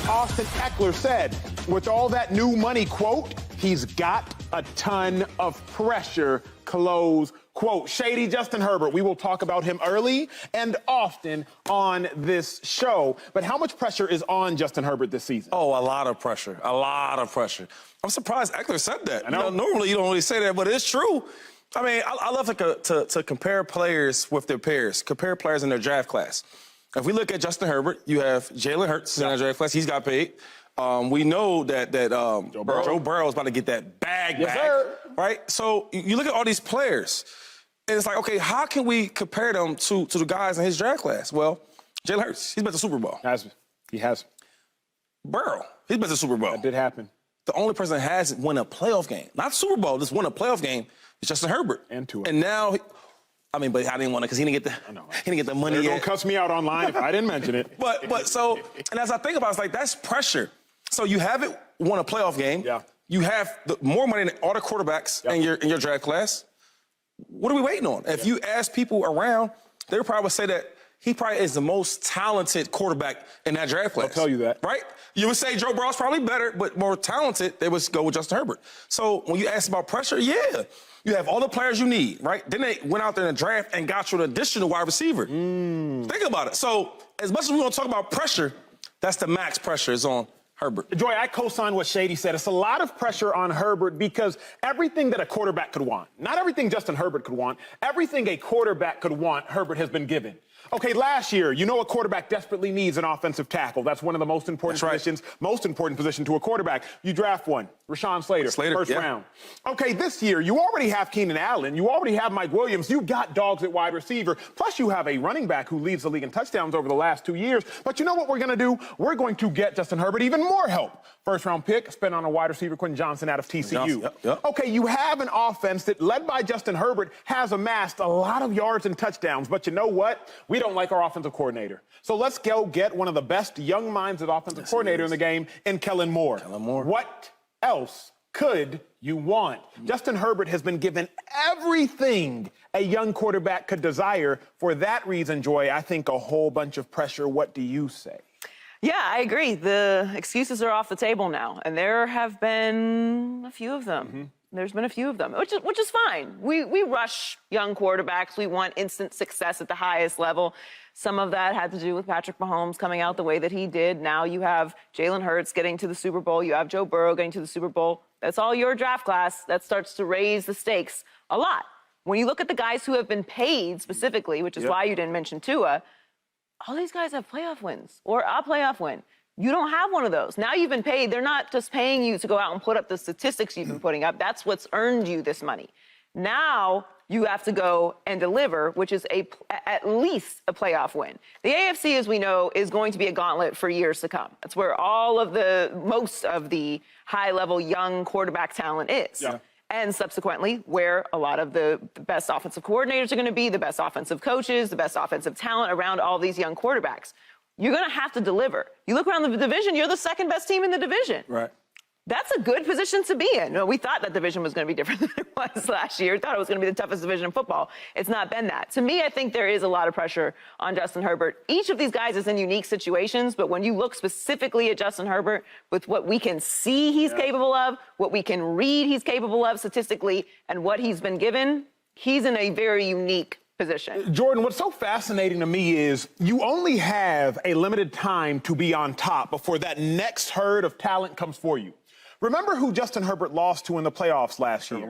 Austin Ekeler said, with all that new money, quote, he's got a ton of pressure, close quote. Shady Justin Herbert, we will talk about him early and often on this show. But how much pressure is on Justin Herbert this season? Oh, a lot of pressure. A lot of pressure. I'm surprised Ekeler said that. I know. Normally you don't really say that, but it's true. I mean, I love to compare players with their peers, compare players in their draft class. If we look at Justin Herbert, you have Jalen Hurts in that draft class. He's got paid. We know that Joe Burrow is about to get that bag back, sir. right? So you look at all these players, and it's like, okay, how can we compare them to the guys in his draft class? Well, Jalen Hurts, he's been to the Super Bowl. He has. Burrow, he's been to the Super Bowl. That did happen. The only person that hasn't won a playoff game, not Super Bowl, just won a playoff game, is Justin Herbert. And Tua. And now, I mean, but I didn't want to because he didn't get the money yet. They're gonna cuss me out online if I didn't mention it. But so, and as I think about it, it's like that's pressure. So you haven't won a playoff game. Yeah. You have more money than all the quarterbacks in your draft class. What are we waiting on? If you ask people around, they would probably say that he probably is the most talented quarterback in that draft class. I'll tell you that. Right? You would say Joe Burrow's probably better, but more talented, they would go with Justin Herbert. So when you ask about pressure, yeah. You have all the players you need, right? Then they went out there in the draft and got you an additional wide receiver. Think about it. So as much as we're going to talk about pressure, that's the max pressure is on Herbert. Joy, I co-sign what Shady said. It's a lot of pressure on Herbert because everything that a quarterback could want, not everything Justin Herbert could want, everything a quarterback could want, Herbert has been given. Okay, last year, you know a quarterback desperately needs an offensive tackle. That's one of the most important positions, most important position to a quarterback. You draft one, Rashawn Slater, first round. Okay, this year, you already have Keenan Allen. You already have Mike Williams. You've got dogs at wide receiver. Plus, you have a running back who leads the league in touchdowns over the last 2 years. But you know what we're going to do? We're going to get Justin Herbert even more help. First-round pick, spent on a wide receiver, Quentin Johnson out of TCU. Okay, you have an offense that, led by Justin Herbert, has amassed a lot of yards and touchdowns. But you know what? We don't like our offensive coordinator. So let's go get one of the best young minds at offensive coordinator in the game in Kellen Moore. What else could you want? Justin Herbert has been given everything a young quarterback could desire. For that reason, Joy, I think a whole bunch of pressure. What do you say? Yeah, I agree. The excuses are off the table now, and there have been a few of them. There's been a few of them, which is fine. We rush young quarterbacks. We want instant success at the highest level. Some of that had to do with Patrick Mahomes coming out the way that he did. Now you have Jalen Hurts getting to the Super Bowl. You have Joe Burrow getting to the Super Bowl. That's all your draft class. That starts to raise the stakes a lot. When you look at the guys who have been paid specifically, which is why you didn't mention Tua, all these guys have playoff wins or a playoff win. You don't have one of those. Now you've been paid. They're not just paying you to go out and put up the statistics you've been putting up. That's what's earned you this money. Now you have to go and deliver, which is at least a playoff win. The AFC, as we know, is going to be a gauntlet for years to come. That's where most of the high-level young quarterback talent is. And subsequently, where a lot of the best offensive coordinators are going to be, the best offensive coaches, the best offensive talent around all these young quarterbacks. You're going to have to deliver. You look around the division, you're the second best team in the division. Right. That's a good position to be in. No, we thought that division was going to be different than it was last year. We thought it was going to be the toughest division in football. It's not been that. To me, I think there is a lot of pressure on Justin Herbert. Each of these guys is in unique situations, but when you look specifically at Justin Herbert with what we can see he's capable of, what we can read he's capable of statistically, and what he's been given, he's in a very unique position. Jordan, what's so fascinating to me is you only have a limited time to be on top before that next herd of talent comes for you. Remember who Justin Herbert lost to in the playoffs last year?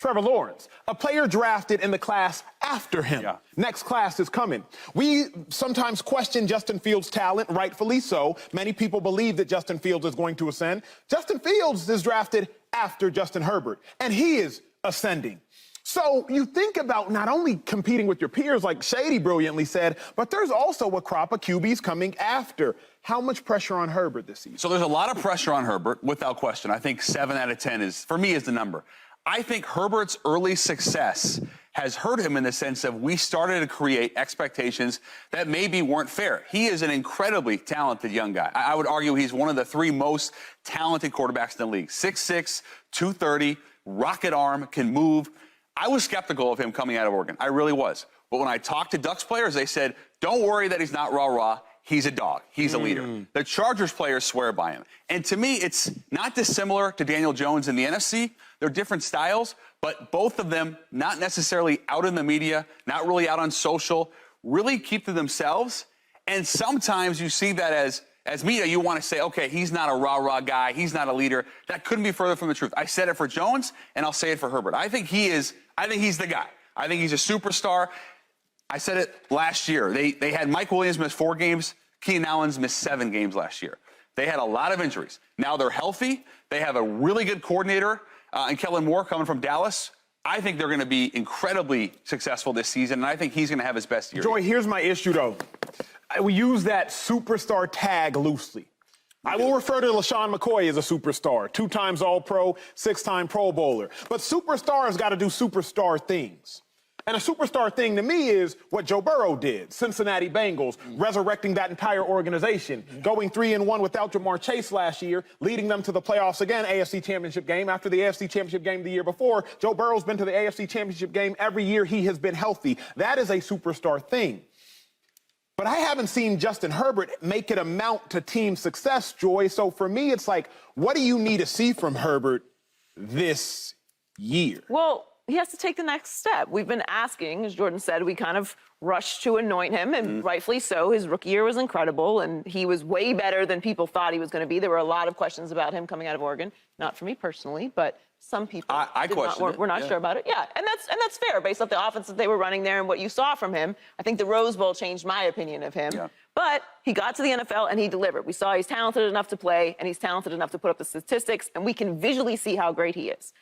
Trevor Lawrence, a player drafted in the class after him. Next class is coming. We sometimes question Justin Fields' talent, rightfully so. Many people believe that Justin Fields is going to ascend. Justin Fields is drafted after Justin Herbert, and he is ascending. So you think about not only competing with your peers, like Shady brilliantly said, but there's also a crop of QBs coming after. How much pressure on Herbert this season? So there's a lot of pressure on Herbert, without question. I think 7 out of 10 for me, is the number. I think Herbert's early success has hurt him in the sense of we started to create expectations that maybe weren't fair. He is an incredibly talented young guy. I would argue he's one of the 3 most talented quarterbacks in the league. 6'6", 230, rocket arm, can move. I was skeptical of him coming out of Oregon. I really was. But when I talked to Ducks players, they said, don't worry that he's not rah-rah. he's a dog. He's a leader. The Chargers players swear by him. And to me, it's not dissimilar to Daniel Jones in the NFC. They're different styles, but both of them not necessarily out in the media, not really out on social, really keep to themselves. And sometimes you see that as media, you want to say, okay, he's not a rah-rah guy. He's not a leader. That couldn't be further from the truth. I said it for Jones, and I'll say it for Herbert. I think he's the guy. I think he's a superstar. I said it last year. They had Mike Williams miss 4 games. Keenan Allen's missed 7 games last year. They had a lot of injuries. Now they're healthy. They have a really good coordinator in Kellen Moore coming from Dallas. I think they're going to be incredibly successful this season, and I think he's going to have his best year. Joy, here's my issue, though. We use that superstar tag loosely. I will refer to LeSean McCoy as a superstar, 2 times All-Pro, 6-time Pro Bowler. But superstars got to do superstar things. And a superstar thing to me is what Joe Burrow did, Cincinnati Bengals, resurrecting that entire organization, going 3-1 without Jamar Chase last year, leading them to the playoffs again, AFC Championship game. After the AFC Championship game the year before, Joe Burrow's been to the AFC Championship game every year he has been healthy. That is a superstar thing. But I haven't seen Justin Herbert make it amount to team success, Joy. So for me, it's like, what do you need to see from Herbert this year? Well, he has to take the next step. We've been asking, as Jordan said, we kind of rushed to anoint him, and rightfully so. His rookie year was incredible, and he was way better than people thought he was going to be. There were a lot of questions about him coming out of Oregon. Not for me personally, but some people were not sure about it. Yeah, and that's fair based off the offense that they were running there and what you saw from him. I think the Rose Bowl changed my opinion of him. Yeah. But he got to the NFL and he delivered. We saw he's talented enough to play, and he's talented enough to put up the statistics, and we can visually see how great he is.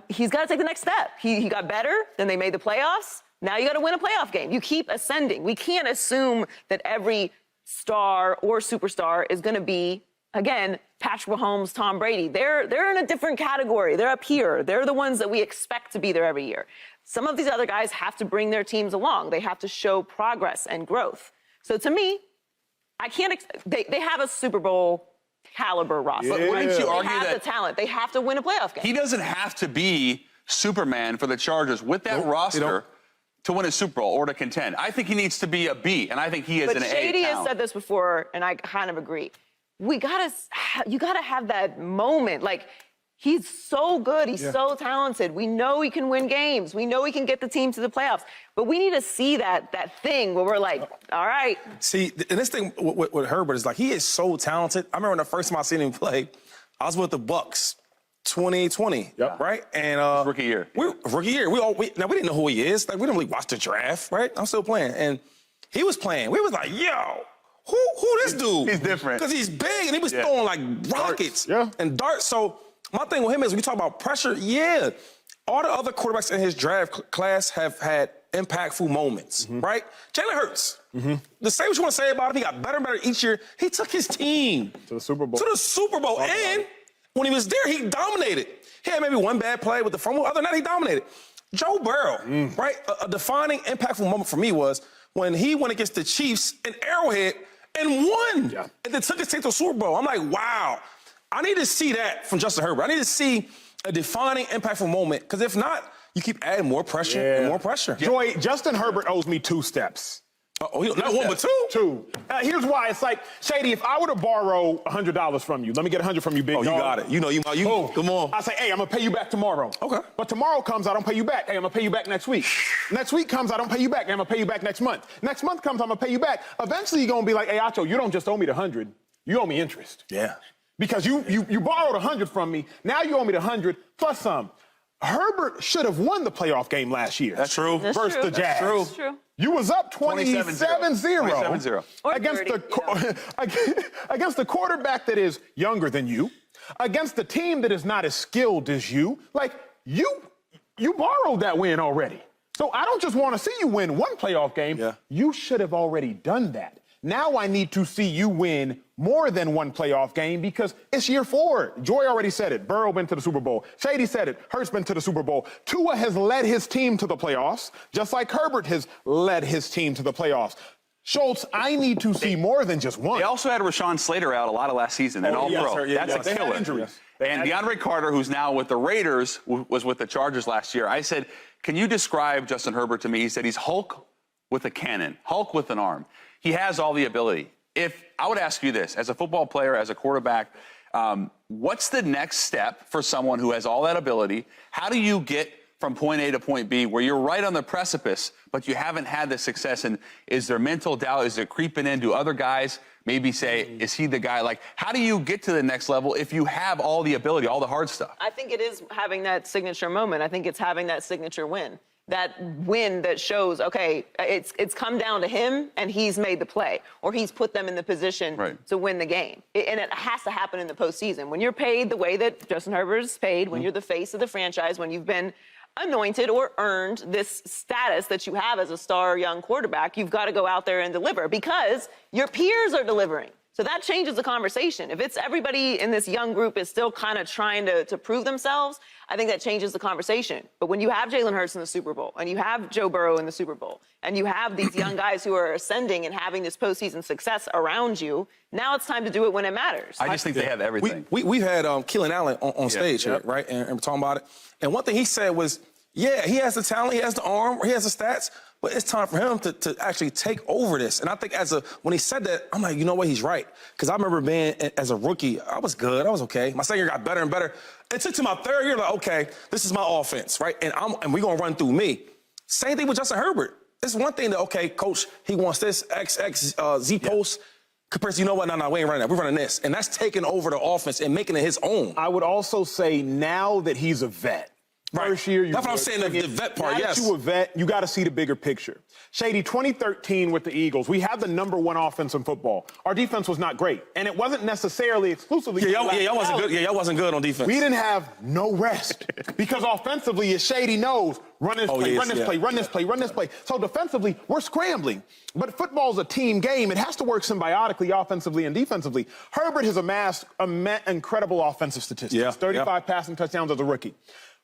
He's got to take the next step. He got better, then they made the playoffs. Now you got to win a playoff game. You keep ascending. We can't assume that every star or superstar is going to be, again, Patrick Mahomes, Tom Brady. They're in a different category. They're up here. They're the ones that we expect to be there every year. Some of these other guys have to bring their teams along. They have to show progress and growth. So to me, I can't. They have a Super Bowl caliber roster. But wouldn't you argue they have that the talent? They have to win a playoff game. He doesn't have to be Superman for the Chargers with that roster to win a Super Bowl or to contend. I think he needs to be a B, and I think he is an A. But Shady has said this before, and I kind of agree. You gotta have that moment. Like, he's so good. He's so talented. We know he can win games. We know he can get the team to the playoffs. But we need to see that thing where we're like, all right. See, and this thing with Herbert is like, he is so talented. I remember the first time I seen him play, I was with the Bucks, 2020, right? And rookie year. Rookie year. We didn't know who he is. Like, we didn't really watch the draft, right? I'm still playing, and he was playing. We was like, yo. Who this dude? He's different. Because he's big, and he was throwing, like, rockets and darts. So my thing with him is, when you talk about pressure, all the other quarterbacks in his draft class have had impactful moments, right? Jalen Hurts. The same what you want to say about him, he got better and better each year. He took his team to the Super Bowl. And when he was there, he dominated. He had maybe one bad play with the fumble. Other than that, he dominated. Joe Burrow, right? A defining, impactful moment for me was when he went against the Chiefs in Arrowhead and won. And then took his team to the Super Bowl. I'm like, wow. I need to see that from Justin Herbert. I need to see a defining, impactful moment, because if not, you keep adding more pressure and more pressure. Joy, Justin Herbert owes me 2 steps. Not one, but 2? 2. Here's why. It's like, Shady, if I were to borrow $100 from you, let me get $100 from you, big dog. You got it. You know, come on. I say, hey, I'm going to pay you back tomorrow. Okay. But tomorrow comes, I don't pay you back. Hey, I'm going to pay you back next week. Next week comes, I don't pay you back. Hey, I'm going to pay you back next month. Next month comes, I'm going to pay you back. Eventually, you're going to be like, hey, Acho, you don't just owe me the 100. You owe me interest. Yeah. Because you borrowed 100 from me. Now you owe me the 100 plus some. Herbert should have won the playoff game last year. That's true. Versus the Jazz. That's true. You was up 27-0 against the quarterback that is younger than you, against the team that is not as skilled as you. Like, you borrowed that win already. So I don't just want to see you win one playoff game. You should have already done that. Now I need to see you win more than one playoff game, because it's year 4. Joy already said it. Burrow been to the Super Bowl. Shady said it. Hurts been to the Super Bowl. Tua has led his team to the playoffs, just like Herbert has led his team to the playoffs. Schulz, I need to see more than just one. They also had Rashawn Slater out a lot of last season, and all-pro. That's a killer. And DeAndre Carter, who's now with the Raiders, was with the Chargers last year. I said, can you describe Justin Herbert to me? He said he's Hulk with a cannon, Hulk with an arm. He has all the ability. If I would ask you this, as a football player, as a quarterback, what's the next step for someone who has all that ability? How do you get from point A to point B where you're right on the precipice, but you haven't had the success? And is there mental doubt? Is it creeping in? Do other guys maybe say, is he the guy? Like, how do you get to the next level if you have all the ability, all the hard stuff? I think it is having that signature moment. I think it's having that signature win. That win that shows, okay, it's come down to him and he's made the play, or he's put them in the position to win the game. And it has to happen in the postseason. When you're paid the way that Justin Herbert is paid, when you're the face of the franchise, when you've been anointed or earned this status that you have as a star young quarterback, you've got to go out there and deliver because your peers are delivering. So that changes the conversation. If it's everybody in this young group is still kind of trying to prove themselves, I think that changes the conversation. But when you have Jalen Hurts in the Super Bowl, and you have Joe Burrow in the Super Bowl, and you have these young guys who are ascending and having this postseason success around you, now it's time to do it when it matters. I just think they have everything. We've had Keelan Allen on stage here, right? And we're talking about it. And one thing he said was, yeah, he has the talent, he has the arm, he has the stats, but it's time for him to actually take over this. And I think when he said that, I'm like, you know what, he's right. Because I remember being, as a rookie, I was good, I was okay. My second year got better and better. It took to my third year, like, okay, this is my offense, right? And we're going to run through me. Same thing with Justin Herbert. It's one thing that, okay, coach, he wants this Z post. Compared to, you know what, no, we ain't running that. We're running this. And that's taking over the offense and making it his own. I would also say now that he's a vet, first year, that's what I'm saying, the vet part, now that you a vet, you got to see the bigger picture. Shady, 2013 with the Eagles, we had the #1 offense in football. Our defense was not great, and it wasn't necessarily exclusively. Y'all wasn't good. Y'all wasn't good on defense. We didn't have no rest because offensively, as Shady knows, run this play, run this play, run this play, run this play. So defensively, we're scrambling. But football's a team game. It has to work symbiotically, offensively and defensively. Herbert has amassed incredible offensive statistics, 35 passing touchdowns as a rookie.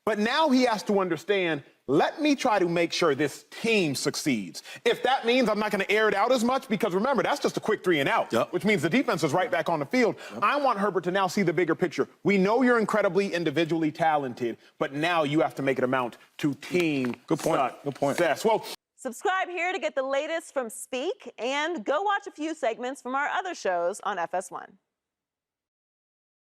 But now he has to understand, let me try to make sure this team succeeds. If that means I'm not going to air it out as much, because remember, that's just a quick 3 and out, which means the defense is right back on the field. I want Herbert to now see the bigger picture. We know you're incredibly individually talented, but now you have to make it amount to team success. Well, subscribe here to get the latest from Speak, and go watch a few segments from our other shows on FS1.